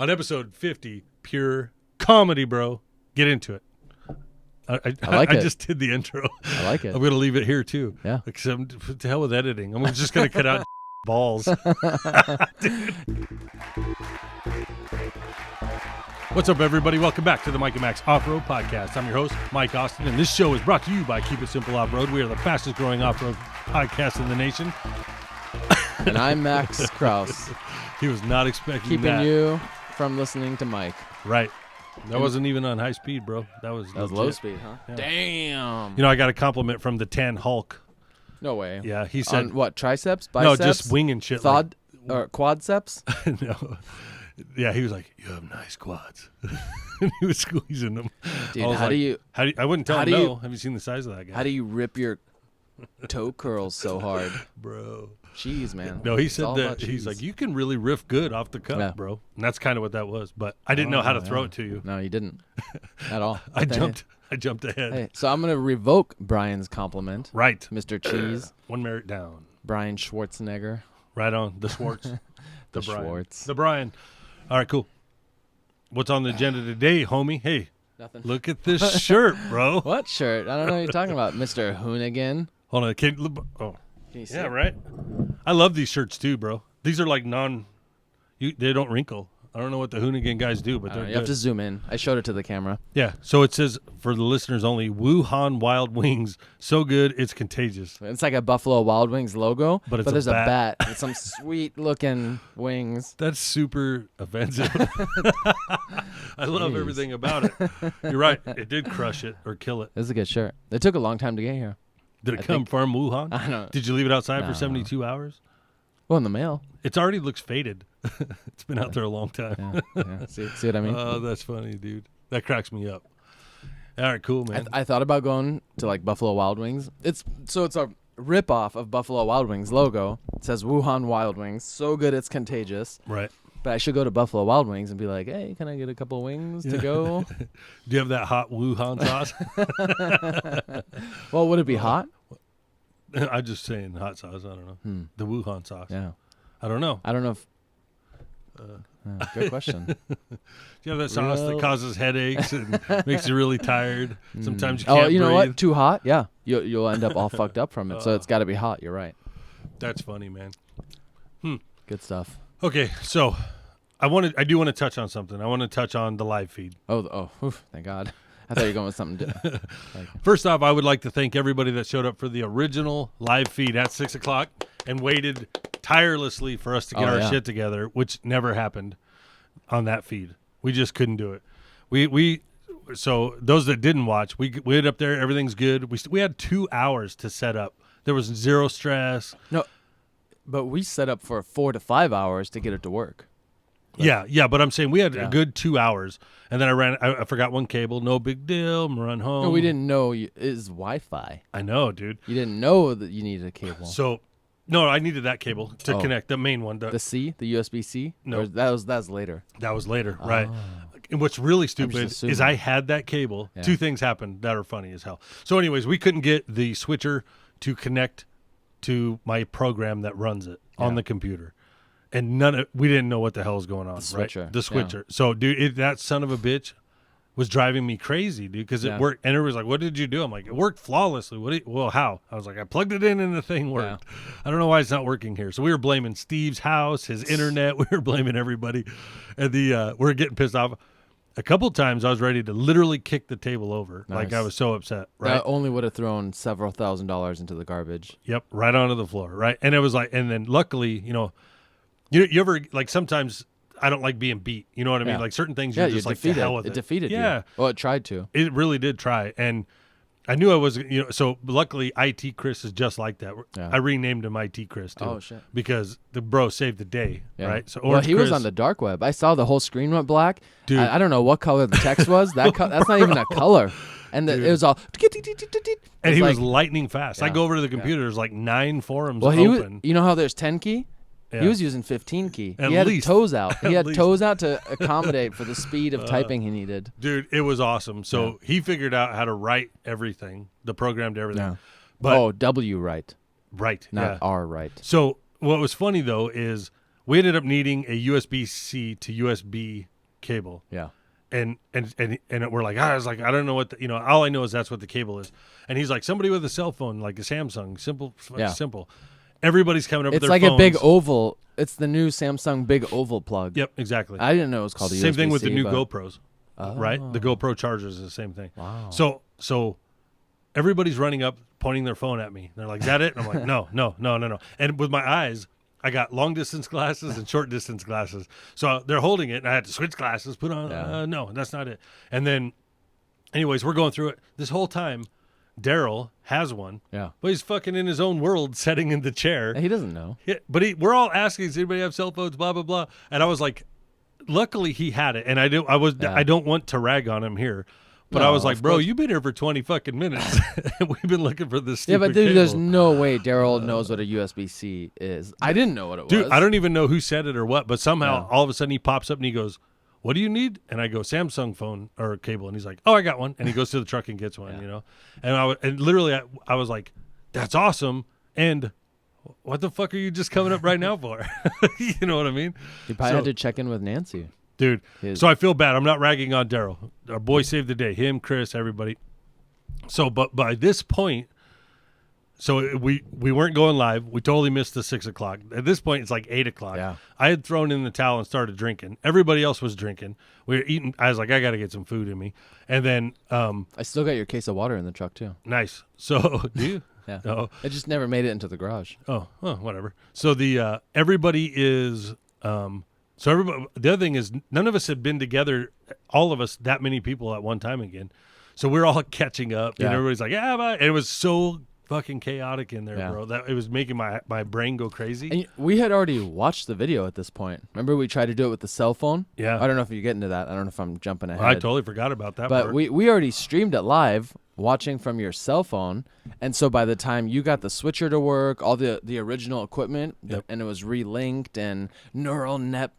On episode 50, pure comedy, bro. Get into it. I like it. I just did the intro. I like it. I'm going to leave it here, too. Yeah. Except, to hell with editing. I'm just going to cut out balls. What's up, everybody? Welcome back to the Mike and Max Offroad Podcast. I'm your host, Mike Austin, and this show is brought to you by Keep It Simple Off-Road. We are the fastest growing off-road podcast in the nation. And I'm Max Kraus. He was not expecting Keeping that. you from listening to Mike. Right. That wasn't even on high speed, bro. That was low speed, huh? Yeah. Damn. You know, I got a compliment from the Tan Hulk. No way. Yeah, he said... On what, triceps, biceps? No, just wing and shit. Or quadceps? No. Yeah, he was like, you have nice quads. And he was squeezing them. Dude, how do you... I wouldn't tell him no. Have you seen the size of that guy? How do you rip your toe curls so hard? Bro. Cheese, man. No, he said that. He's like, you can really riff good off the cuff, bro. And that's kind of what that was. But I didn't know how to throw it to you. No, you didn't. At all. I jumped ahead. Hey, so I'm going to revoke Brian's compliment. Right. Mr. Cheese. One merit down. Brian Schwarzenegger. Right on. The Schwartz. The Brian. Schwartz. The Brian. All right, cool. What's on the agenda today, homie? Hey. Nothing. Look at this shirt, bro. What shirt? I don't know what you're talking about. Mr. Hoonigan. Hold on. Can you see it? Right? I love these shirts too, bro. These are like they don't wrinkle. I don't know what the Hoonigan guys do, but they're good. You have to zoom in. I showed it to the camera. Yeah. So it says, for the listeners only, Wuhan Wild Wings. So good, it's contagious. It's like a Buffalo Wild Wings logo, but there's a bat and some sweet-looking wings. That's super offensive. I love everything about it. You're right. It did crush it or kill it. It's a good shirt. It took a long time to get here. Did it come from Wuhan? I don't know. Did you leave it outside for 72 hours? Well, in the mail. It already looks faded. It's been out there a long time. Yeah. See what I mean? Oh, that's funny, dude. That cracks me up. All right, cool, man. I thought about going to like Buffalo Wild Wings. It's a rip-off of Buffalo Wild Wings logo. It says Wuhan Wild Wings. So good it's contagious. Right. But I should go to Buffalo Wild Wings and be like, hey, can I get a couple wings to go? Do you have that hot Wuhan sauce? Well, would it be hot? I'm just saying hot sauce. I don't know. The Wuhan sauce. Yeah. I don't know. I don't know if... good question. Do you have that sauce that causes headaches and makes you really tired? Sometimes you can't breathe. You know what? Too hot? Yeah. You'll end up all fucked up from it. So it's got to be hot. You're right. That's funny, man. Good stuff. Okay, so I do want to touch on something. I want to touch on the live feed. Thank God. I thought you were going with something different. First off, I would like to thank everybody that showed up for the original live feed at 6 o'clock and waited tirelessly for us to get our shit together, which never happened on that feed. We just couldn't do it. So those that didn't watch, we went up there. Everything's good. We had 2 hours to set up. There was zero stress. No, but we set up for 4 to 5 hours to get it to work. Yeah, but I'm saying we had a good 2 hours, and then I forgot one cable. No big deal. I'm run home. No, we didn't know is Wi-Fi. I know, dude. You didn't know that you needed a cable. So, no, I needed that cable to connect the main one. The C, the USB-C. No, that was later. That was later, right? And what's really stupid is I had that cable. Yeah. 2 things happened that are funny as hell. So, anyways, we couldn't get the switcher to connect to my program that runs it on the computer. And we didn't know what the hell was going on, the switcher. Right? The switcher. Yeah. So, dude, that son of a bitch was driving me crazy, dude, because it worked. And everybody's like, what did you do? I'm like, it worked flawlessly. Well, how? I was like, I plugged it in and the thing worked. Yeah. I don't know why it's not working here. So we were blaming Steve's house, his internet. We were blaming everybody. And we were getting pissed off. A couple times I was ready to literally kick the table over. Nice. Like I was so upset, right? That only would have thrown several $1,000s into the garbage. Yep, right onto the floor, right? And it was like, and then luckily, you ever, like, sometimes I don't like being beat. You know what I mean? Like certain things you're just like, the hell with it. It defeated you. Well, it tried to. It really did try. And I knew I was, so luckily IT Chris is just like that. Yeah. I renamed him IT Chris too. Oh, shit. Because the bro saved the day, right? So he was on the dark web. I saw the whole screen went black. Dude. I don't know what color the text was. That's not even a color. And it was all... And he was lightning fast. I go over to the computer. There's like 9 forums open. You know how there's 10 key? Yeah. He was using 15 key. He had toes out. He had toes out to accommodate for the speed of typing he needed. Dude, it was awesome. So he figured out how to write everything, the program to everything. Yeah. But W write. Right. Not R write. So what was funny, though, is we ended up needing a USB-C to USB cable. Yeah. And we're like, I was like, I don't know what all I know is that's what the cable is. And he's like, somebody with a cell phone, like a Samsung, simple. Everybody's coming up with their phones. It's like a big oval. It's the new Samsung big oval plug. Yep, exactly. I didn't know it was called a USB-C. Same thing with the new GoPros, right? The GoPro chargers is the same thing. Wow. So everybody's running up, pointing their phone at me. They're like, is that it? And I'm like, no. And with my eyes, I got long distance glasses and short distance glasses. So they're holding it, and I had to switch glasses, put on, no, that's not it. And then, anyways, we're going through it. This whole time, Daryl has one. Yeah. But he's fucking in his own world, sitting in the chair. He doesn't know. But we're all asking, does anybody have cell phones, blah, blah, blah. And I was like, luckily he had it. And I don't want to rag on him here. But I was like, bro, you've been here for 20 fucking minutes. We've been looking for this stupid but dude, cable. there's no way Daryl knows what a USB-C is. I didn't know what it was. Dude, I don't even know who said it or what, but somehow all of a sudden he pops up and he goes, what do you need? And I go, Samsung phone or cable. And he's like, oh, I got one. And he goes to the truck and gets one, And literally I was like, that's awesome. And what the fuck are you just coming up right now for? You know what I mean? You probably had to check in with Nancy. Dude, so I feel bad. I'm not ragging on Daryl. Our boy saved the day. Him, Chris, everybody. So, but by this point, so we weren't going live. We totally missed the 6 o'clock. At this point, it's like 8 o'clock. Yeah. I had thrown in the towel and started drinking. Everybody else was drinking. We were eating. I was like, I got to get some food in me. And then I still got your case of water in the truck too. Nice. So do you? Yeah. Oh. It just never made it into the garage. Oh, whatever. So the everybody is. So everybody, the other thing is none of us had been together, all of us, that many people at one time again. So we're all catching up, and everybody's like, yeah, bye. And it was so fucking chaotic in there, bro. That it was making my brain go crazy. And we had already watched the video at this point. Remember we tried to do it with the cell phone? Yeah. I don't know if you're getting to that. I don't know if I'm jumping ahead. I totally forgot about that But part. we already streamed it live, watching from your cell phone. And so by the time you got the switcher to work, all the original equipment, and it was relinked and neural net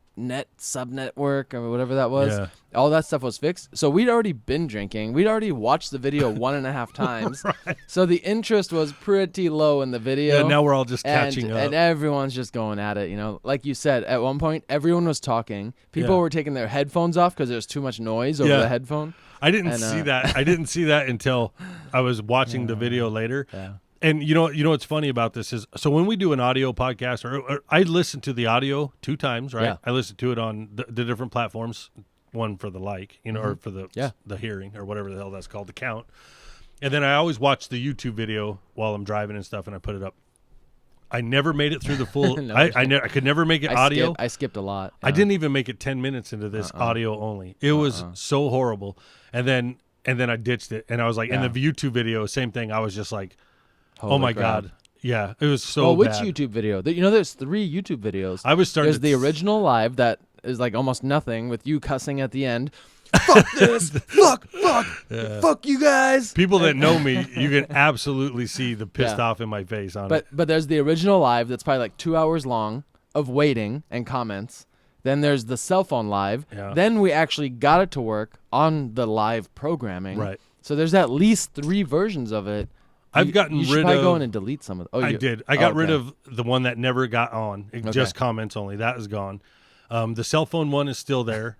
subnetwork or whatever that was, all that stuff was fixed. So we'd already been drinking. We'd already watched the video 1.5 times. Right. So the interest was pretty low in the video. Yeah, now we're all just catching up. And everyone's just going at it, Like you said, at one point, everyone was talking. People were taking their headphones off because there's too much noise over the headphone. I didn't see that. I didn't see that until I was watching the video later. Yeah. And you know what's funny about this is, so when we do an audio podcast, or I listen to the audio 2 times, right? Yeah. I listen to it on the different platforms, one for the or for the hearing, or whatever the hell that's called, the count. And then I always watch the YouTube video while I'm driving and stuff, and I put it up. I never made it through the full. I could never make it audio. I skipped a lot. Yeah. I didn't even make it 10 minutes into this audio only. It was so horrible. And then I ditched it, and I was like, in the YouTube video, same thing. I was just like, holy oh my crap. God. Yeah, it was so Well, which bad. YouTube video? There's 3 YouTube videos. I was starting There's the original live that is like almost nothing with you cussing at the end. Fuck this. Fuck you guys. People that know me, you can absolutely see the pissed off in my face on it. But there's the original live that's probably like 2 hours long of waiting and comments. Then there's the cell phone live. Yeah. Then we actually got it to work on the live programming. Right. So there's at least 3 versions of it. I've gotten you should rid probably of. go in and delete some of them. I did. I got rid of the one that never got on. Just comments only. That is gone. The cell phone one is still there,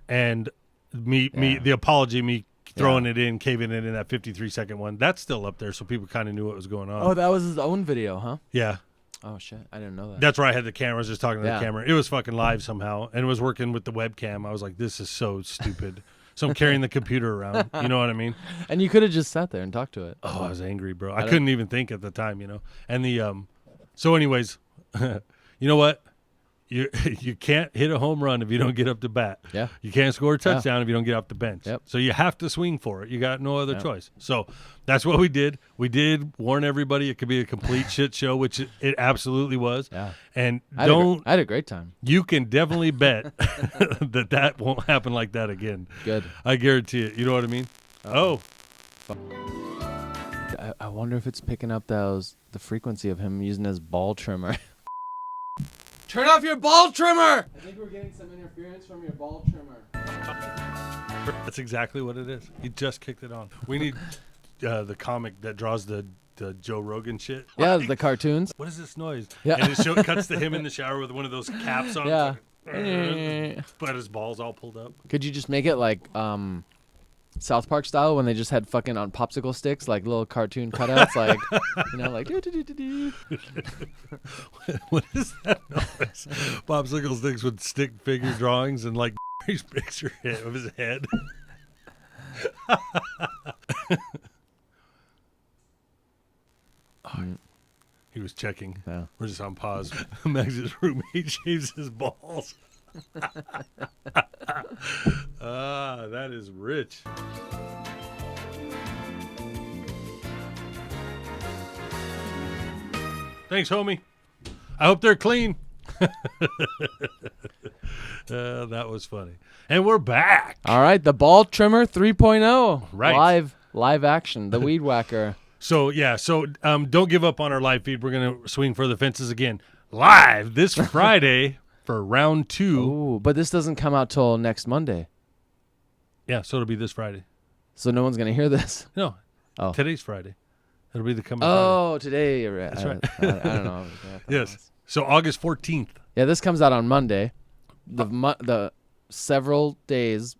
and the apology, me throwing it in, caving it in, that 53-second one, that's still up there, so people kind of knew what was going on. Oh, that was his own video, huh? Yeah. Oh shit, I didn't know that. That's where I had the camera. I was just talking to the camera. It was fucking live somehow, and it was working with the webcam. I was like, this is so stupid. So I'm carrying the computer around. You know what I mean? And you could have just sat there and talked to it. Oh, I was angry, bro. I couldn't even think at the time, And the so anyways, you know what? You can't hit a home run if you don't get up to bat. Yeah. You can't score a touchdown if you don't get off the bench. Yep. So you have to swing for it. You got no other choice. So that's what we did. We did warn everybody it could be a complete shit show, which it absolutely was. Yeah. And I had a great time. You can definitely bet that won't happen like that again. Good. I guarantee it. You know what I mean? Oh. I wonder if it's picking up the frequency of him using his ball trimmer. Turn off your ball trimmer! I think we're getting some interference from your ball trimmer. That's exactly what it is. He just kicked it on. We need the comic that draws the the Joe Rogan shit. Yeah, the cartoons. What is this noise? Yeah. And it cuts to him in the shower with one of those caps on. Yeah. But his balls all pulled up. Could you just make it like South Park style when they just had fucking on popsicle sticks, like little cartoon cutouts, like, like. What is that noise? Popsicle sticks with stick figure drawings and like his picture of his head. He was checking. Yeah. We're just on pause. Meg's roommate shaves his balls. That is rich. Thanks, homie. I hope they're clean. That was funny. And we're back. All right, the ball trimmer 3.0. Right. Live action, the weed whacker. So don't give up on our live feed. We're going to swing for the fences again live this Friday for round 2. Ooh, but this doesn't come out till next Monday. Yeah, so it'll be this Friday. So no one's going to hear this? No. Oh. Today's Friday. It'll be the coming Friday. Today. That's right. I don't know. Yes. So August 14th. Yeah, this comes out on Monday. The several days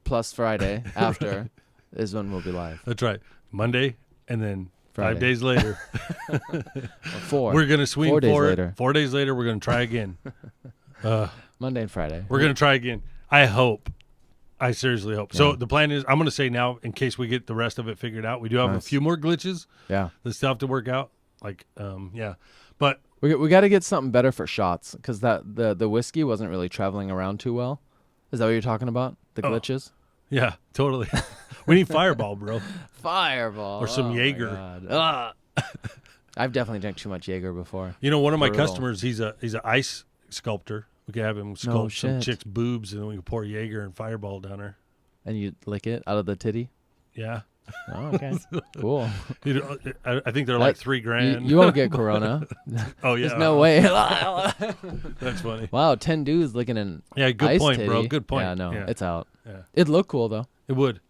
plus Friday after is when we'll be live. That's right. Monday and then Friday. 5 days later. Four. We're going to swing 4 days for later. it. 4 days later, we're going to try again. Monday and Friday. We're going to try again. I hope. I seriously hope. Yeah. So the plan is, I'm going to say now, in case we get the rest of it figured out, we do have a few more glitches. Yeah. That still have to work out. But we got to get something better for shots because the whiskey wasn't really traveling around too well. Is that what you're talking about? The glitches? Yeah, totally. We need Fireball, bro. Fireball. Or some Jaeger. I've definitely drank too much Jaeger before. One of my customers, he's an ice sculptor. We could have him sculpt some chick's boobs, and then we can pour Jaeger and Fireball down her. And you lick it out of the titty? Yeah. Oh, okay. Cool. I think they're like $3,000. You won't get Corona. Oh, yeah. There's no way. That's funny. Wow, 10 dudes licking an good ice point, titty. bro. Good point. Yeah, no, it's out. Yeah. It'd look cool, though. It would.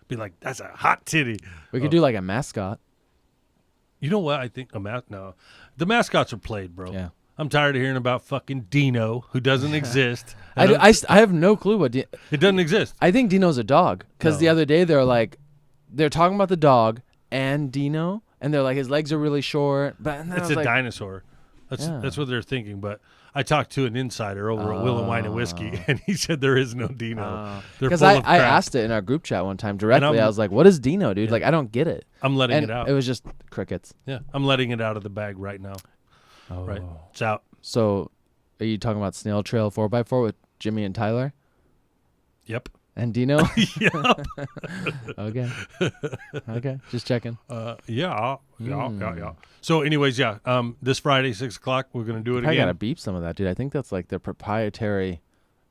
Be like, that's a hot titty. We could do like a mascot. You know what? I think no. The mascots are played, bro. Yeah. I'm tired of hearing about fucking Dino, who doesn't exist. I have no clue what it doesn't exist. I think Dino's a dog because the other day they're talking about the dog and Dino, and they're like his legs are really short. But it's a dinosaur. That's what they're thinking. But I talked to an insider over at Will and Wine and Whiskey, and he said there is no Dino. Because I asked it in our group chat one time directly. I was like, "What is Dino, dude? Like, I don't get it." I'm letting it out. It was just crickets. Yeah, I'm letting it out of the bag right now. Oh. Right, it's out. So, are you talking about Snail Trail 4x4 with Jimmy and Tyler? Yep. And Dino? Yep. Okay. Just checking. Yeah. So, anyways, this Friday, 6:00, we're gonna do it again. I gotta beep some of that, dude. I think that's like their proprietary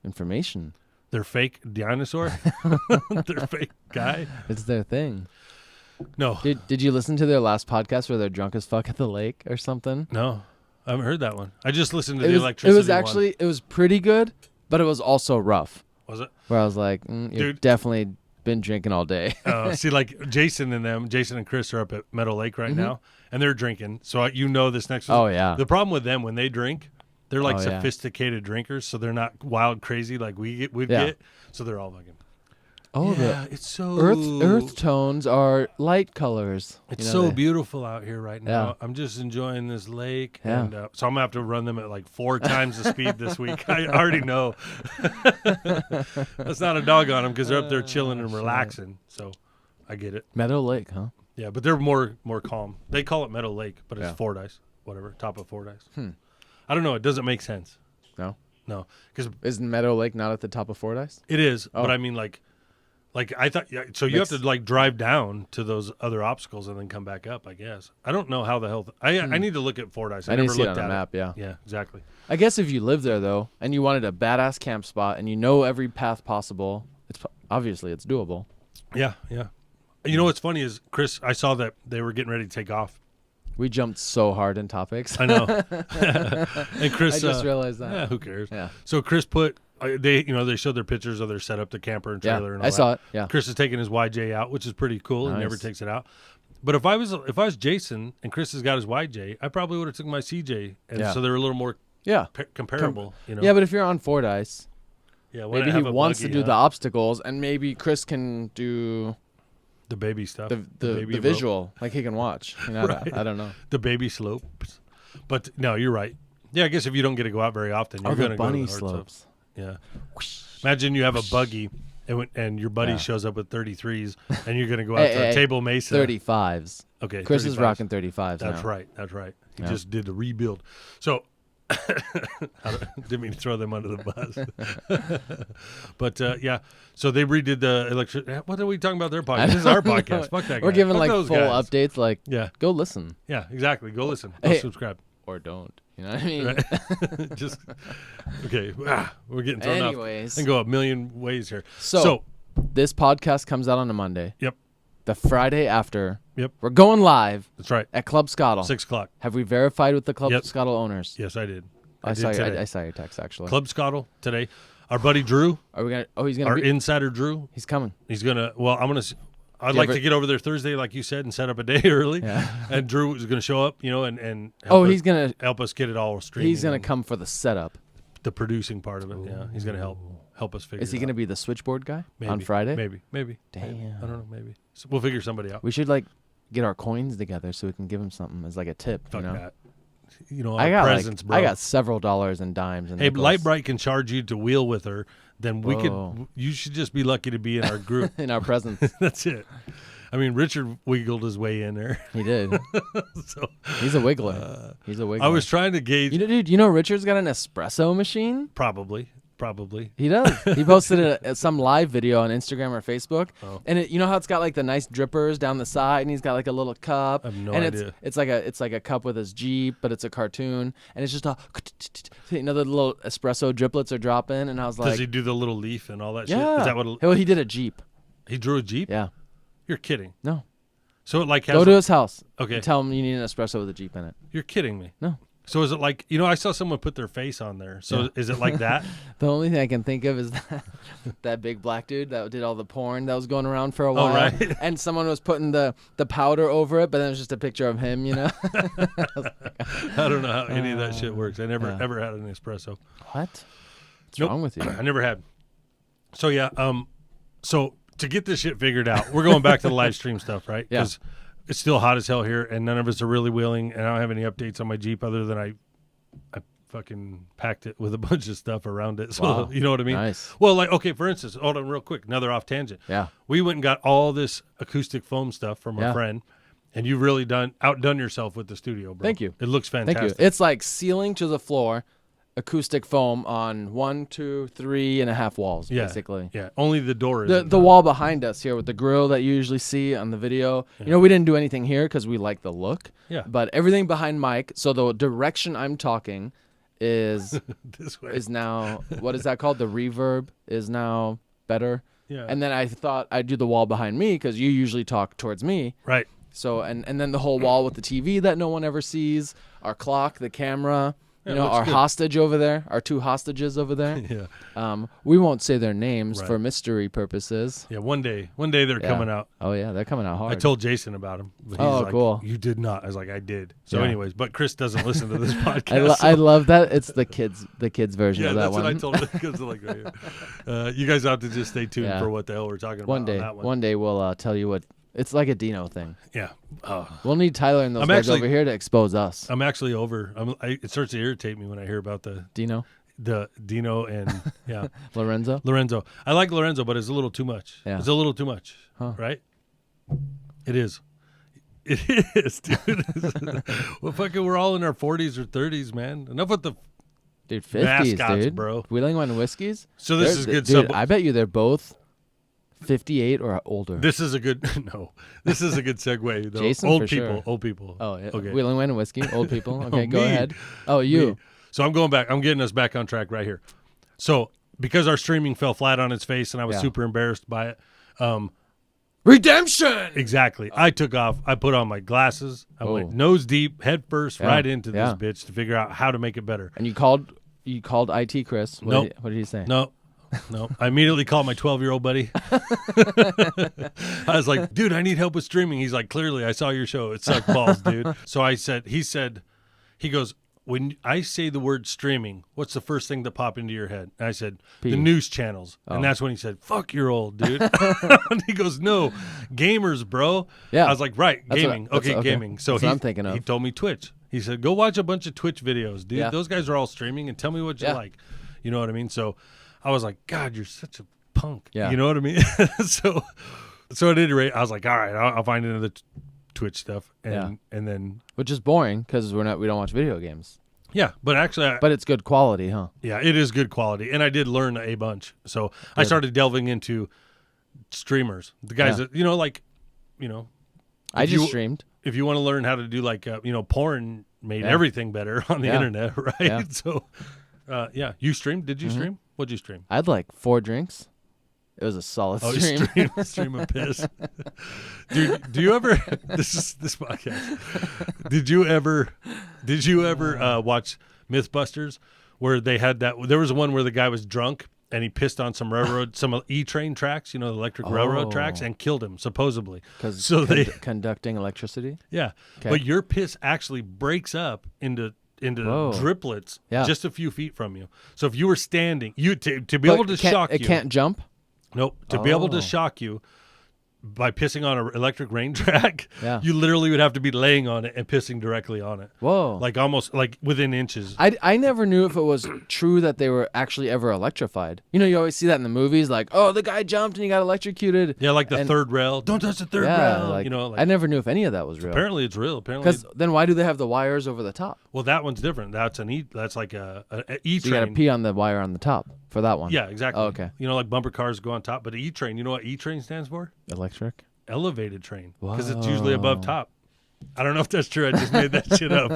information. Their fake dinosaur. Their fake guy. It's their thing. No. Did you listen to their last podcast where they're drunk as fuck at the lake or something? No, I haven't heard that one. I just listened to the electricity. It was pretty good, but it was also rough. Was it? Where I was like, you've definitely been drinking all day. See, like Jason and Chris are up at Meadow Lake right now, and they're drinking. So this next. Oh yeah. The problem with them when they drink, they're like sophisticated drinkers, so they're not wild crazy like we'd get. So they're all fucking. Oh, it's so earth tones are light colors. It's so beautiful out here right now. Yeah. I'm just enjoying this lake, yeah. and so I'm gonna have to run them at like 4 times the speed this week. I already know. That's not a dog on them because they're up there chilling and relaxing. So I get it. Meadow Lake, huh? Yeah, but they're more calm. They call it Meadow Lake, but it's Fordyce, whatever, top of Fordyce. I don't know. It doesn't make sense. No, because isn't Meadow Lake not at the top of Fordyce? It is, but I mean like I thought, so you have to like drive down to those other obstacles and then come back up, I guess. I don't know how the hell, I need to look at Fordyce. I never see looked it on at a map, it. Yeah, exactly. I guess if you live there though, and you wanted a badass camp spot and you know every path possible, obviously it's doable. Yeah. You know what's funny is, Chris, I saw that they were getting ready to take off. We jumped so hard in topics. I know. And Chris, I just realized that. Yeah, who cares? Yeah. So Chris put, they showed their pictures of their setup, the camper and trailer and all that. I saw it. Yeah. Chris is taking his YJ out, which is pretty cool. Nice. He never takes it out. But if I was Jason and Chris has got his YJ, I probably would have took my CJ, and so they're a little more comparable. Yeah, but if you're on Ford Ice, maybe he wants buggy, to do the obstacles, and maybe Chris can do the baby stuff, the visual, like he can watch. Right. I don't know the baby slopes. But no, you're right. Yeah, I guess if you don't get to go out very often, you're going to go to the hard slopes. Yeah. Imagine you have a buggy. And your buddy shows up with 33s, and you're going to go out to Table Mesa. 35s. Okay. Chris is rocking 35s That's now. That's right. He just did the rebuild. So, didn't mean to throw them under the bus. But, so they redid the electric. What are we talking about their podcast? This is our podcast. Fuck that guy. We're giving Fuck full guys. updates. Like, go listen. Yeah, exactly. Go listen. Go subscribe. Or don't. You know what I mean? Right? Just okay. We're getting thrown off. Anyways, and go a million ways here. So this podcast comes out on a Monday. Yep. The Friday after. Yep. We're going live. That's right. At Club Scottle. 6:00. Have we verified with the Club Scottle owners? Yes, I did. I saw your text actually. Club Scottle today. Our buddy Drew. Are we gonna? Oh, he's gonna. Our insider Drew. He's coming. He's gonna. Well, I'm gonna. I'd like to get over there Thursday, like you said, and set up a day early. Yeah. And Drew is going to show up, and he's going to help us get it all streamed. He's going to come for the setup, the producing part of it. Yeah, he's going to help us figure. Is he going to be the switchboard guy on Friday? Maybe. Damn. I don't know. Maybe so we'll figure somebody out. We should get our coins together so we can give him something as like a tip. Fuck that. I got presents, bro. I got several dollars in dimes. And hey, Lightbright can charge you to wheel with her. Then we could. You should just be lucky to be in our group. In our presence. That's it. I mean, Richard wiggled his way in there. He did. So he's a wiggler. He's a wiggler. I was trying to gauge. Dude, Richard's got an espresso machine? Probably. He does. He posted some live video on Instagram or Facebook. Oh. And you know how it's got like the nice drippers down the side, and he's got like a little cup. I have no idea. It's like a cup with his Jeep, but it's a cartoon, and it's just the little espresso driplets are dropping. And I was like, does he do the little leaf and all that shit? Is that what? Well, he did a Jeep. He drew a Jeep? Yeah. You're kidding. No. So it like has go to his house. Okay. And tell him you need an espresso with a Jeep in it. You're kidding me. No. So is it like, I saw someone put their face on there. So is it like that? The only thing I can think of is that big black dude that did all the porn that was going around for a while. Oh, right. And someone was putting the powder over it, but then it was just a picture of him, I don't know how any of that shit works. I never ever had an espresso. What? What's wrong with you? I never had. So so to get this shit figured out, we're going back to the live stream stuff, right? Yeah. Because it's still hot as hell here, and none of us are really wheeling, and I don't have any updates on my Jeep other than I fucking packed it with a bunch of stuff around it. So you know what I mean? Nice. Well, okay, for instance, hold on real quick, another off tangent. Yeah. We went and got all this acoustic foam stuff from a friend, and you've really outdone yourself with the studio, bro. Thank you. It looks fantastic. Thank you. It's like ceiling to the floor, acoustic foam on 1, 2, 3.5 walls, basically. Yeah, only the door is the wall behind us here with the grill that you usually see on the video. Yeah. We didn't do anything here because we like the look. Yeah. But everything behind Mike, so the direction I'm talking is this way. Is now, what is that called? The reverb is now better. Yeah. And then I thought I'd do the wall behind me because you usually talk towards me. Right. So and then the whole wall with the TV that no one ever sees, our clock, the camera. Our hostage over there, our 2 hostages over there. Yeah. We won't say their names for mystery purposes. Yeah, one day they're coming out. Oh, yeah, they're coming out hard. I told Jason about them. But he's like, cool. You did not. I was like, I did. So anyways, but Chris doesn't listen to this podcast. I love that. It's the kids version of that one. Yeah, that's what I told him. Because like, right here. You guys have to just stay tuned for what the hell we're talking about on that one. One day we'll tell you what. It's like a Dino thing. Yeah. We'll need Tyler and those guys over here to expose us. I'm actually over. It starts to irritate me when I hear about the Dino and Lorenzo. I like Lorenzo, but it's a little too much. Yeah. It's a little too much, right? It is. It is, dude. Well, fucking, we're all in our 40s or 30s, man. Enough with the 50s, mascots, dude. bro. Wheeling Wine Whiskeys. So this is good. Dude, I bet you they're both 58 or older. This is a good This is a good segue though. Jason, old for people, sure. old people. Oh, yeah. Okay. Wheeling Wine and Whiskey, old people. Okay, go Me. ahead. Oh, you. Me. So I'm going back. I'm getting us back on track right here. So because our streaming fell flat on its face and I was super embarrassed by it. Redemption. Exactly. I took off. I put on my glasses. I went nose deep, head first, right into this bitch to figure out how to make it better. And you called IT Chris. What did he say? No. No. I immediately called my 12-year-old buddy. I was like, dude, I need help with streaming. He's like, clearly, I saw your show. It sucked balls, dude. So he goes, when I say the word streaming, what's the first thing that pop into your head? And I said, the news channels. Oh. And that's when he said, fuck, you're old, dude. And he goes, no, gamers, bro. Yeah. I was like, right, gaming. Okay, gaming. So that's what I'm thinking of. He told me Twitch. He said, go watch a bunch of Twitch videos, dude. Yeah. Those guys are all streaming, and tell me what you like. You know what I mean? So I was like, God, you're such a punk. Yeah. You know what I mean? So at any rate, I was like, all right, I'll find into the Twitch stuff. And then. Which is boring because we don't watch video games. Yeah, but actually. But it's good quality, huh? Yeah, it is good quality. And I did learn a bunch. So I started delving into streamers. The guys that, I just streamed. If you want to learn how to do porn made everything better on the internet, right? Yeah. So, you streamed? Did you stream? What'd you stream? I had like 4 drinks. It was a solid stream. Stream of piss. Dude, do you ever, this podcast, did you ever watch Mythbusters where they had there was one where the guy was drunk and he pissed on some E-train tracks, the electric railroad tracks, and killed him, supposedly. Because conducting electricity? Yeah. Okay. But your piss actually breaks up into driplets just a few feet from you. So if you were standing, to be able to shock you. It can't jump? Nope. To be able to shock you by pissing on an electric rain track, you literally would have to be laying on it and pissing directly on it. Whoa. Like almost like within inches. I never knew if it was true that they were actually ever electrified. You always see that in the movies, like, oh, the guy jumped and he got electrocuted. Yeah, like the third rail. Don't touch the third rail. I never knew if any of that was real. Apparently it's real. Because then why do they have the wires over the top? Well, that one's different. That's that's like a E-train. So you got to pee on the wire on the top for that one. Yeah, exactly. Oh, okay. Like bumper cars go on top, but E-train, you know what E-train stands for? Electric? Elevated train, because it's usually above top. I don't know if that's true. I just made that shit up.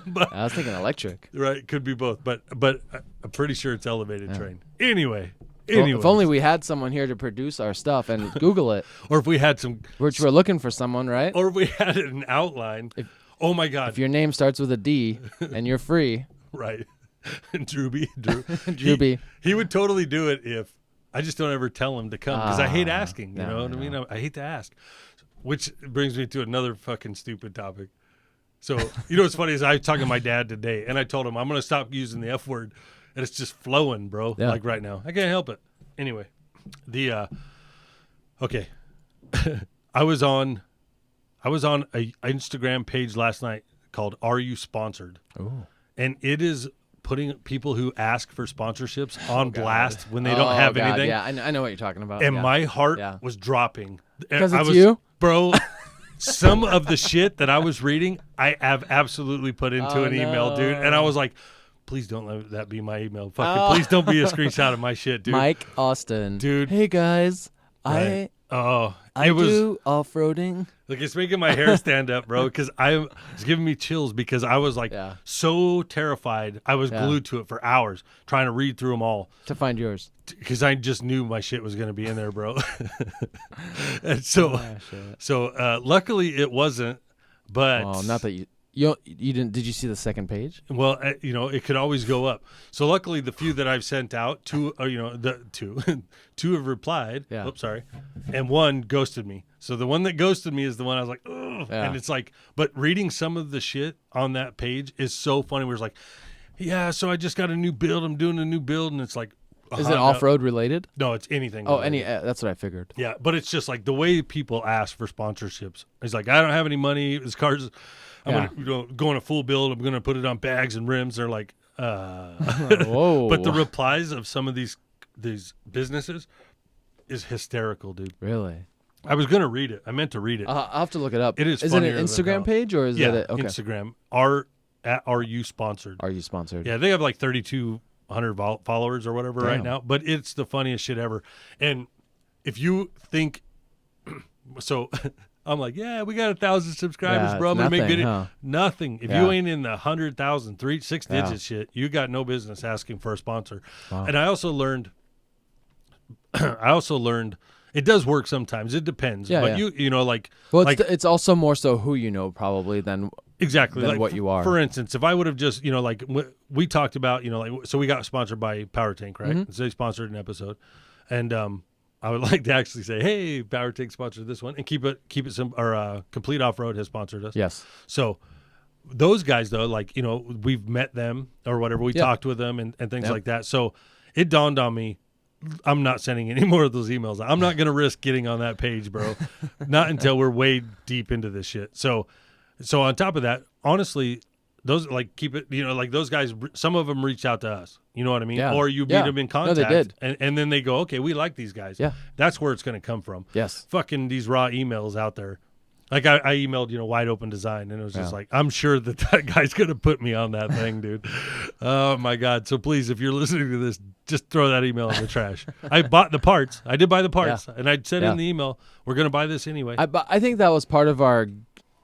But, I was thinking electric. Right, could be both, but I'm pretty sure it's elevated train. Anyway, if only we had someone here to produce our stuff and Google it. Or if we had some, which we're looking for someone, right? Or if we had an outline. Oh my God! If your name starts with a D and you're free, right? Drewby. He would totally do it if. I just don't ever tell him to come because I hate asking. You know what I mean? I hate to ask. Which brings me to another fucking stupid topic. So, what's funny is I was talking to my dad today, and I told him I'm going to stop using the F word, and it's just flowing, bro. Yeah. Like right now. I can't help it. Anyway, okay. I was on a Instagram page last night called Are You Sponsored? Oh. And it is putting people who ask for sponsorships on blast when they don't have anything. Yeah, I know what you're talking about. And my heart was dropping. Because it's you? Bro, some of the shit that I was reading, I have absolutely put into an email, dude. And I was like, please don't let that be my email. Please don't be a screenshot of my shit, dude. Mike Austin. Dude. Hey, guys. Right. I do off-roading. Like, it's making my hair stand up, bro, because it's giving me chills because I was like so terrified. I was glued to it for hours trying to read through them all. To find yours. Because I just knew my shit was going to be in there, bro. And so luckily it wasn't, but. Well, not that you didn't. Did you see the second page? Well, it could always go up. So luckily, the few that I've sent out, two have replied. Yeah. Oops, sorry, and one ghosted me. So the one that ghosted me is the one I was like, ugh. Yeah. And it's like, but reading some of the shit on that page is so funny. Where it's like, yeah, so I just got a new build. I'm doing a new build, and it's like. Is it off-road related? No, it's anything. Oh, that's what I figured. Yeah, but it's just like the way people ask for sponsorships. It's like, I don't have any money. This car's. I'm gonna go on a full build. I'm gonna put it on bags and rims. They're like, whoa. But the replies of some of these businesses is hysterical, dude. Really? I was gonna read it. I meant to read it. I'll have to look it up. It is. Is it an Instagram page or is it? Okay. Instagram. Are you sponsored? Are you sponsored? Yeah, they have like 3,200 followers or whatever right now. But it's the funniest shit ever. And if you think so. I'm like, yeah, we got 1,000 subscribers, bro. I'm going to make video. Huh? Nothing. If you ain't in the 100,000, 6 digit shit, you got no business asking for a sponsor. Wow. And I also learned it does work sometimes. It depends. But it's also more so who you know probably than exactly than what you are. For instance, if I would have just, we talked about, so we got sponsored by Power Tank, right? Mm-hmm. So they sponsored an episode, and I would like to actually say, hey, Power Tank sponsored this one, and keep it some, or Complete Offroad has sponsored us. Yes. So those guys though, like, we've met them or whatever, we talked with them and things like that. So it dawned on me, I'm not sending any more of those emails. I'm not going to risk getting on that page, bro. Not until we're way deep into this shit. So on top of that, honestly, those like keep it, like those guys, some of them reached out to us, you know what I mean? Yeah. Or you meet them in contact. No, they did. And then they go, okay, we like these guys. Yeah. That's where it's going to come from. Yes. Fucking these raw emails out there. Like I emailed, Wide Open Design, and it was just like, I'm sure that guy's going to put me on that thing, dude. Oh my God. So please, if you're listening to this, just throw that email in the trash. I bought the parts. I did buy the parts. And I said in the email, we're going to buy this anyway. I think that was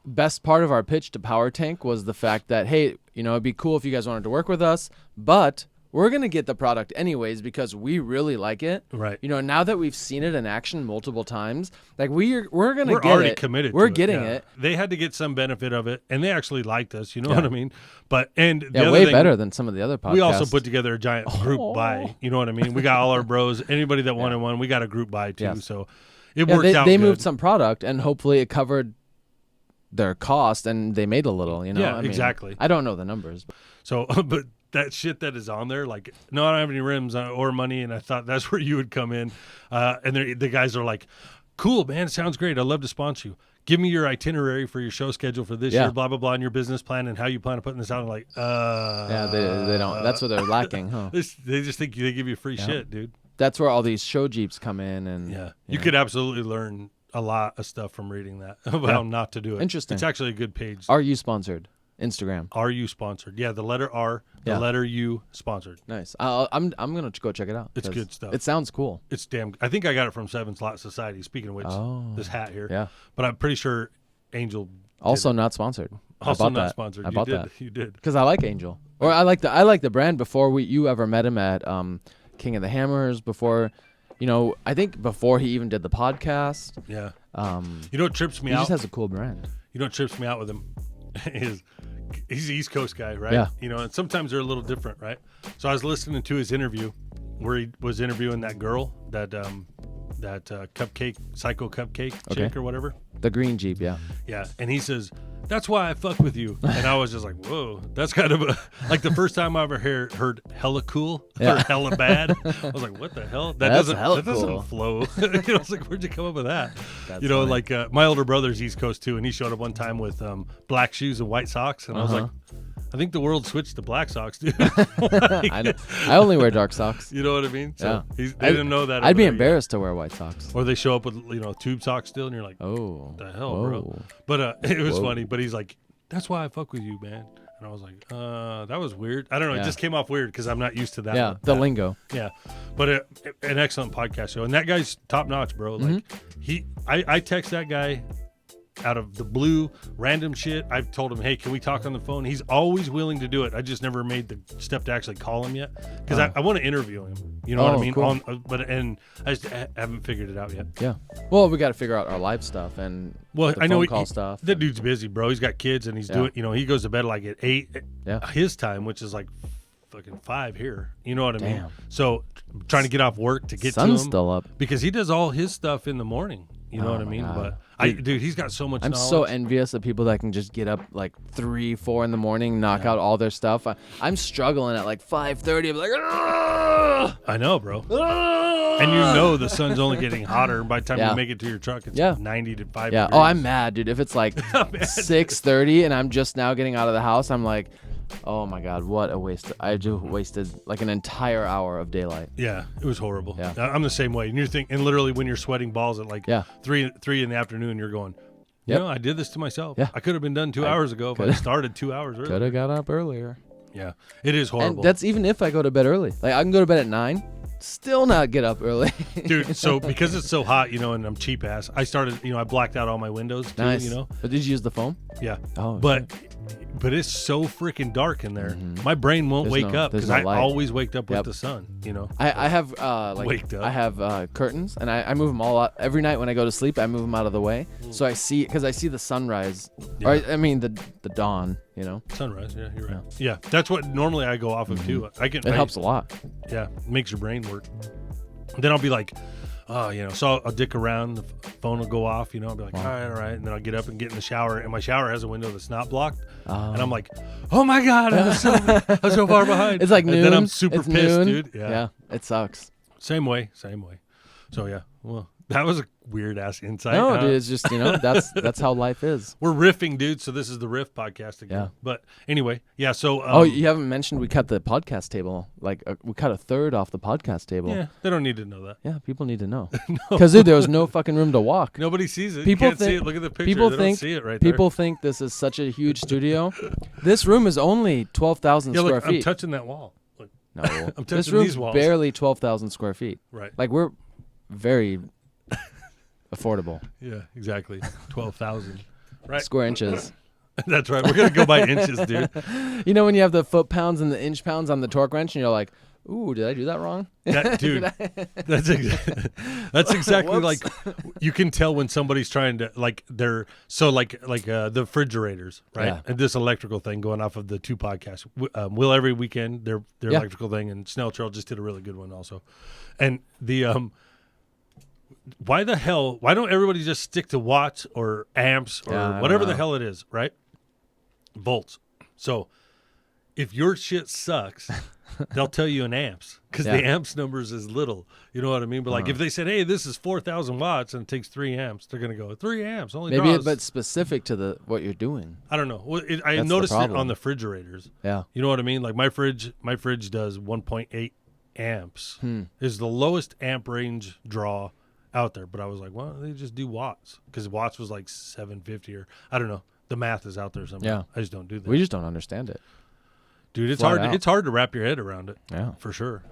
best part of our pitch to Power Tank was the fact that, hey, it'd be cool if you guys wanted to work with us, but we're going to get the product anyways because we really like it. Right. Now that we've seen it in action multiple times, like we're going to get it. We're already committed We're to getting it. it. They had to get some benefit of it, and they actually liked us. You know what I mean? But the other way thing, better than some of the other podcasts. We also put together a giant group buy. You know what I mean? We got all our bros. Anybody that wanted one, we got a group buy too. Yes. So it worked out They good. moved some product, and hopefully it covered their cost, and they made a little. Yeah, exactly. I don't know the numbers. So, but that shit that is on there, like, no, I don't have any rims or money, and I thought that's where you would come in. And the guys are like, cool, man, sounds great. I'd love to sponsor you. Give me your itinerary for your show schedule for this year, blah, blah, blah, and your business plan and how you plan on putting this out. I'm like, yeah, they don't. That's what they're lacking, huh? They just think they give you free shit, dude. That's where all these show Jeeps come in. And you could absolutely learn a lot of stuff from reading that about how not to do it. Interesting. It's actually a good page. Are you sponsored? Instagram. Are you sponsored? Yeah, the letter R, the letter U, sponsored. Nice. I'm gonna go check it out. It's good stuff. It sounds cool. It's damn. I think I got it from Seven Slot Society. Speaking of which, this hat here. Yeah. But I'm pretty sure Angel. Also not sponsored. Also not sponsored. I bought that. You did. Because I like Angel, or I like the brand before you ever met him at King of the Hammers. Before, I think before he even did the podcast. Yeah. You know what trips me out? He just has a cool brand. You know what trips me out with him is he's an East Coast guy, right? Yeah. And sometimes they're a little different, right? So I was listening to his interview where he was interviewing that girl, that cupcake, psycho cupcake chick or whatever. The green Jeep, yeah. Yeah, and he says, that's why I fuck with you. And I was just like, whoa, that's kind of like the first time I ever heard hella cool or hella bad. I was like, what the hell? That doesn't flow. I was like, where'd you come up with that? That's funny. Like my older brother's East Coast too, and he showed up one time with black shoes and white socks, and I was like, I think the world switched to black socks, dude. I know. I only wear dark socks. You know what I mean? So they didn't know that. I'd be embarrassed to wear white socks. Or they show up with tube socks still, and you're like, oh, the hell, bro. But it was funny. But he's like, that's why I fuck with you, man. And I was like, that was weird. I don't know. It just came off weird because I'm not used to that. Yeah, the lingo. Yeah, but an excellent podcast show, and that guy's top notch, bro. Like I text that guy out of the blue, random shit. I've told him, hey, can we talk on the phone? He's always willing to do it. I just never made the step to actually call him yet because I want to interview him. You know what I mean? Cool. And I just haven't figured it out yet. Yeah. Well, we got to figure out our live stuff and the phone call stuff. That dude's busy, bro. He's got kids and he's doing. He goes to bed like at 8 his time, which is like fucking 5 here. You know what I mean? So trying to get off work to get to him. Sun's still up because he does all his stuff in the morning. You know what I mean? God. But dude, he's got so much knowledge. I'm so envious of people that can just get up like 3, 4 in the morning, knock out all their stuff. I'm struggling at like 5:30. I'm like, Argh! I know, bro. And the sun's only getting hotter. By the time you make it to your truck, it's 90 to 5 degrees. Oh, I'm mad, dude. If it's like 6:30 and I'm just now getting out of the house, I'm like, oh my God, what a waste. I just wasted like an entire hour of daylight. Yeah, it was horrible. Yeah. I'm the same way. And you're thinking, and literally when you're sweating balls at like 3 in the afternoon, you're going, I did this to myself. Yeah. I could have been done 2 hours ago if I started 2 hours earlier. Could have got up earlier. Yeah, it is horrible. And that's even if I go to bed early. Like I can go to bed at 9, still not get up early. Dude, so because it's so hot, and I'm cheap ass, I started, I blacked out all my windows too, Nice. But did you use the foam? Yeah. Oh, but But it's so freaking dark in there. My brain won't wake up because I always wake up with the sun. You know. I have waked up. I have curtains, and I move them all out every night when I go to sleep. I move them out of the way, so I see because I see the sunrise. Yeah. Or I mean the dawn. You know. Sunrise. Yeah, you're right. Yeah, that's what normally I go off of too. It helps a lot. Yeah, makes your brain work. Then I'll be like, oh, you know, so I'll dick around, the phone will go off, you know, I'll be like, all right, and then I'll get up and get in the shower, and my shower has a window that's not blocked, and I'm like, oh my God, I'm so far behind. It's like noon. And then I'm super pissed, dude. Yeah, it sucks. Same way. So yeah, well, that was a weird ass insight. No, dude, it's just, you know, that's how life is. We're riffing, dude, so this is the riff podcast again. Yeah. But anyway, yeah, so... oh, you haven't mentioned we cut the podcast table. Like, we cut a third off the podcast table. Yeah, they don't need to know that. Yeah, people need to know. Because, dude, there was no fucking room to walk. Nobody sees it. People can't see it. Look at the picture. People don't see it right there. People think this is such a huge studio. This room is only 12,000 square feet. I'm touching that wall. Look. No. I'm touching this room's these walls. Barely 12,000 square feet. Right. Like, we're very... affordable. Yeah, exactly. 12,000. Right. Square inches. That's right. We're going to go by inches, dude. You know when you have the foot pounds and the inch pounds on the torque wrench and you're like, ooh, did I do that wrong? Dude, that's exactly like, you can tell when somebody's trying to, like, they're, so like the refrigerators, right? Yeah. And this electrical thing going off of the two podcasts. Will every weekend, their electrical thing, and Snell Trail just did a really good one also. And the, why don't everybody just stick to watts or amps or whatever the hell it is, right? Volts. So if your shit sucks, they'll tell you in amps because the amps numbers is little. You know what I mean? But like if they said, hey, this is 4,000 watts and it takes 3 amps, they're going to go 3 amps. Only maybe draws. but specific to what you're doing. I don't know. Well, I noticed it on the refrigerators. Yeah. You know what I mean? Like my fridge does 1.8 amps. Is the lowest amp range draw out there, but I was like, well, they just do watts because watts was like 750 or I don't know. The math is out there somewhere. Yeah, I just don't do that. We just don't understand it, dude. It's hard. It's hard to wrap your head around it. Yeah, for sure.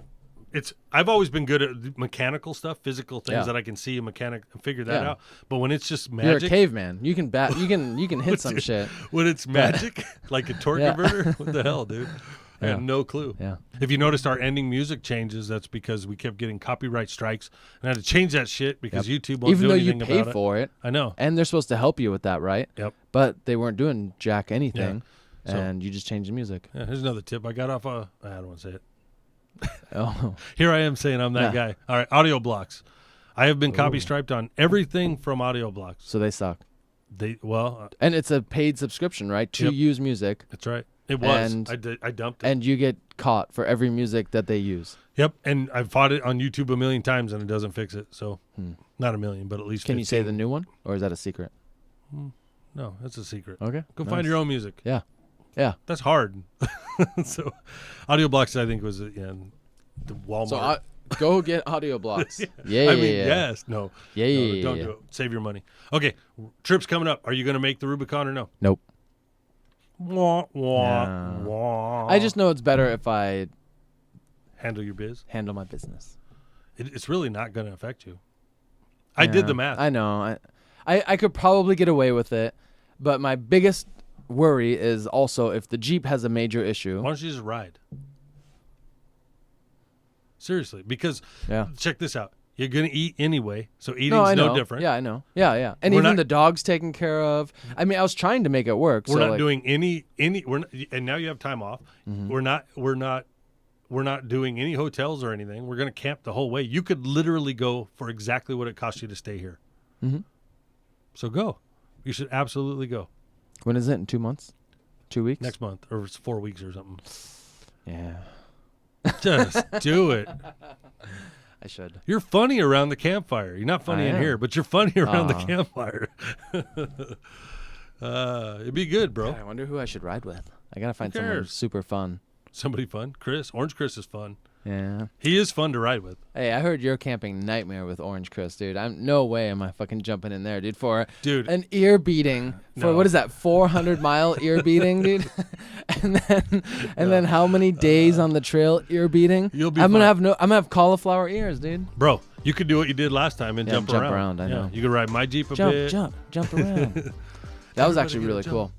I've always been good at mechanical stuff, physical things that I can see and figure that out. But when it's just magic, you're a caveman. You can you can hit some shit. When it's magic, like a torque converter, what the hell, dude? I had no clue. Yeah. If you noticed our ending music changes, that's because we kept getting copyright strikes, and I had to change that shit because YouTube won't do anything about it. Even though you paid for it. I know. And they're supposed to help you with that, right? Yep. But they weren't doing jack anything, so, and you just changed the music. Yeah, here's another tip I got off I don't want to say it. Oh. Here I am saying I'm that guy. All right, audio blocks. I have been copy striped on everything from audio blocks. So they suck. And it's a paid subscription, right? To use music. That's right. It was. I dumped it. And you get caught for every music that they use. Yep. And I've fought it on YouTube a million times and it doesn't fix it. So not a million, but at least 15. Can you say the new one? Or is that a secret? No, that's a secret. Okay. Go find your own music. Yeah. Yeah. That's hard. So audio blocks, I think, was the Walmart. So go get audio blocks. Yes. No. Don't do it. Save your money. Okay. Trip's coming up. Are you going to make the Rubicon or no? Nope. Wah, wah, wah. I just know it's better if I handle your biz. Handle my business. It's really not going to affect you. I did the math. I know. I could probably get away with it, but my biggest worry is also if the Jeep has a major issue. Why don't you just ride? Seriously, because check this out. You're going to eat anyway, so eating's no different. Yeah, I know. Yeah. And even the dog's taken care of. I mean, I was trying to make it work. We're not doing any and now you have time off. Mm-hmm. We're not doing any hotels or anything. We're going to camp the whole way. You could literally go for exactly what it costs you to stay here. Mm-hmm. So go. You should absolutely go. When is it? In 2 months? 2 weeks? Next month, or it's 4 weeks or something. Yeah. Just do it. I should. You're funny around the campfire. You're not funny in here, but you're funny around the campfire. It'd be good, bro. God, I wonder who I should ride with. I gotta find someone super fun. Somebody fun? Chris? Orange Chris is fun. Yeah. He is fun to ride with. Hey, I heard you're a camping nightmare with Orange Chris, dude. No way am I fucking jumping in there, dude, for an ear beating. For what is that, 400-mile ear beating, dude? and then how many days on the trail ear beating? You'll be I'm gonna have cauliflower ears, dude. Bro, you could do what you did last time and jump around. I know. You could ride my Jeep a bit. Jump around. That was actually really cool.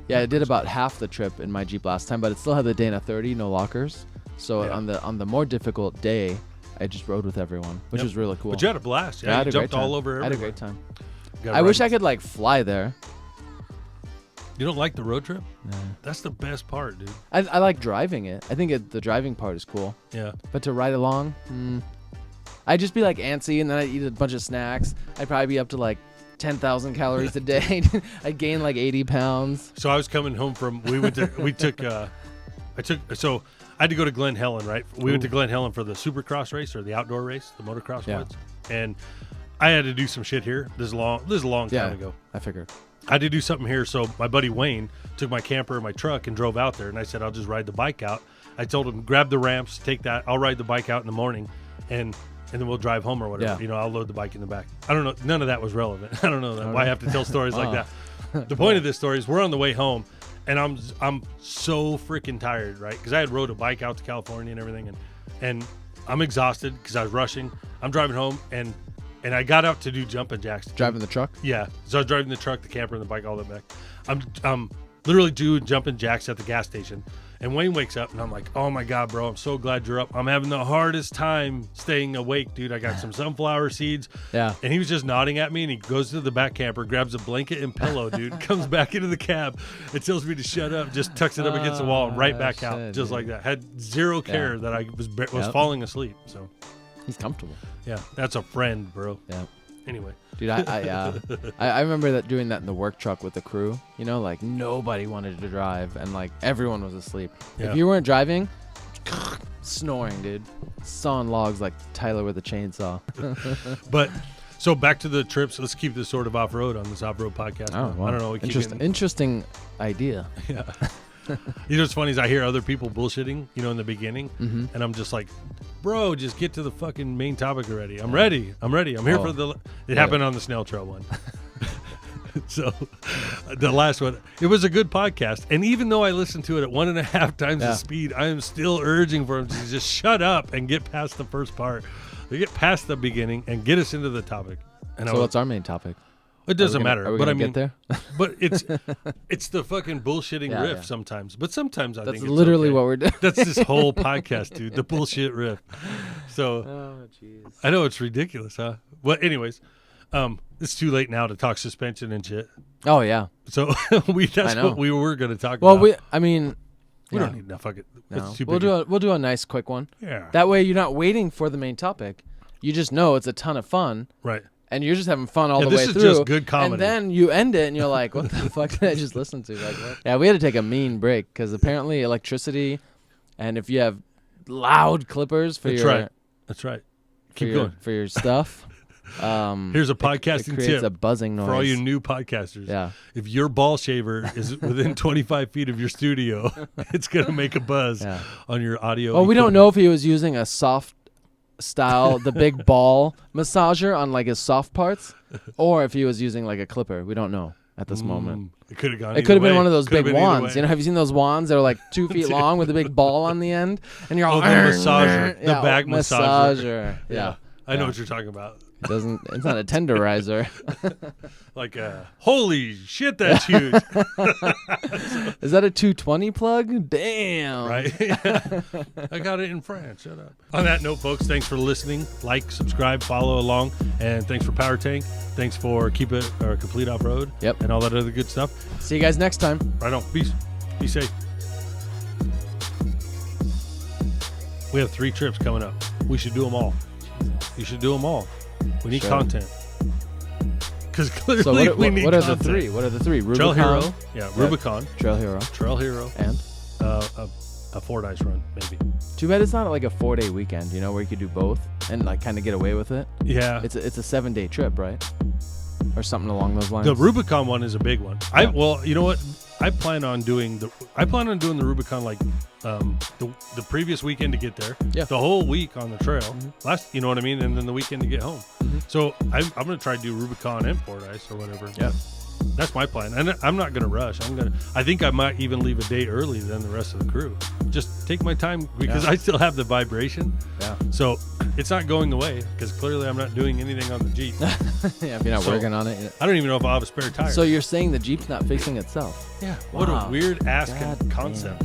Yeah, I did about half the trip in my Jeep last time, but it still had the Dana 30, no lockers. So on the more difficult day, I just rode with everyone, which was really cool. But you had a blast. Yeah, I had you a great jumped time. all over everywhere. I had a great time. I wish I could like fly there. You don't like the road trip? No. That's the best part, dude. I like driving it. I think the driving part is cool. Yeah. But to ride along, I'd just be like antsy, and then I'd eat a bunch of snacks. I'd probably be up to like 10,000 calories a day. I'd gain like 80 pounds. So I was coming home from, so I had to go to Glen Helen, right? We went to Glen Helen for the Supercross race or the outdoor race, the motocross ones. And I had to do some shit here. This is a long time ago. I figured. I had to do something here. So my buddy Wayne took my camper and my truck and drove out there. And I said, I'll just ride the bike out. I told him, grab the ramps, take that. I'll ride the bike out in the morning and then we'll drive home or whatever. Yeah. I'll load the bike in the back. I don't know. None of that was relevant. I don't know why I have to tell stories like that. The point of this story is we're on the way home and I'm so freaking tired, right? Because I had rode a bike out to California and everything. And I'm exhausted because I was rushing. I'm driving home and I got out to do jumping jacks. Driving the truck? Yeah. So I was driving the truck, the camper, and the bike all the way back. I'm literally doing jumping jacks at the gas station. And Wayne wakes up, and I'm like, oh, my God, bro, I'm so glad you're up. I'm having the hardest time staying awake, dude. I got some sunflower seeds. Yeah. And he was just nodding at me, and he goes to the back camper, grabs a blanket and pillow, dude, comes back into the cab and tells me to shut up, just tucks it up against the wall and right back out, just like that. Had zero care that I was falling asleep. So he's comfortable. Yeah, that's a friend, bro. Yeah. Anyway. Dude, I remember doing that in the work truck with the crew. Like nobody wanted to drive, and like everyone was asleep. Yeah. If you weren't driving, snoring, dude, sawing logs like Tyler with a chainsaw. But so back to the trips. Let's keep this sort of off-road on this off-road podcast. Oh, wow. I don't know. Interesting idea. Yeah. What's funny is I hear other people bullshitting, in the beginning, and I'm just like, bro, just get to the fucking main topic already. I'm ready. I'm here for it happened on the snail trail one. So the last one, it was a good podcast. And even though I listened to it at 1.5 times the speed, I am still urging for him to just shut up and get past the first part. They get past the beginning and get us into the topic. And so what's our main topic? It doesn't matter. Are we but get there? But it's the fucking bullshitting riff sometimes. But sometimes I think it's literally okay. what we're doing. That's this whole podcast, dude. The bullshit riff. So I know it's ridiculous, huh? Well, anyways, it's too late now to talk suspension and shit. Oh yeah. So that's what we were going to talk well, about. We don't need enough. Fuck it. No. It's too we'll big. do a nice quick one. Yeah. That way you're not waiting for the main topic. You just know it's a ton of fun. Right. And you're just having fun all the way through. This is just good comedy. And then you end it, and you're like, what the fuck did I just listen to? Like, what? Yeah, we had to take a mean break because apparently electricity, and if you have loud clippers for That's right. Keep going. For your stuff. Here's a podcasting it creates tip a buzzing noise for all you new podcasters. Yeah. If your ball shaver is within 25 feet of your studio, it's going to make a buzz on your audio. Well, we don't know if he was using a soft style, the big ball massager on like his soft parts, or if he was using like a clipper. We don't know at this moment. It could have gone. It could have been one of those big wands. Have you seen those wands that are like 2 feet long with a big ball on the end? And you're all the massager, the back massager. Yeah. I know what you're talking about. It's not a tenderizer. Like holy shit, that's huge. Is that a 220 plug? Damn. Right. I got it in France. Shut up. On that note, folks, thanks for listening. Like, subscribe, follow along, and thanks for Power Tank. Thanks for Keep It or Complete Off Road. Yep. And all that other good stuff. See you guys next time. Right on. Peace. Be safe. We have 3 trips coming up. We should do them all. You should do them all. We need content. Because clearly we need content. What are the three? Rubicon? Trail Hero. Yeah, Rubicon. Trail Hero. And? A Fordyce run, maybe. Too bad it's not like a 4-day weekend, where you could do both and like kind of get away with it. Yeah. It's a 7-day trip, right? Or something along those lines. The Rubicon one is a big one. Yeah. Well, you know what? I plan on doing the Rubicon like the previous weekend to get there. Yeah. The whole week on the trail. Last, you know what I mean? And then the weekend to get home. So I'm going to try to do Rubicon and Fordyce or whatever. Yeah. That's my plan, and I'm not gonna rush. I think I might even leave a day early than the rest of the crew. Just take my time because I still have the vibration. Yeah. So it's not going away because clearly I'm not doing anything on the Jeep. If you're not working on it. I don't even know if I'll have a spare tire. So you're saying the Jeep's not fixing itself? Yeah. What a weird ass concept.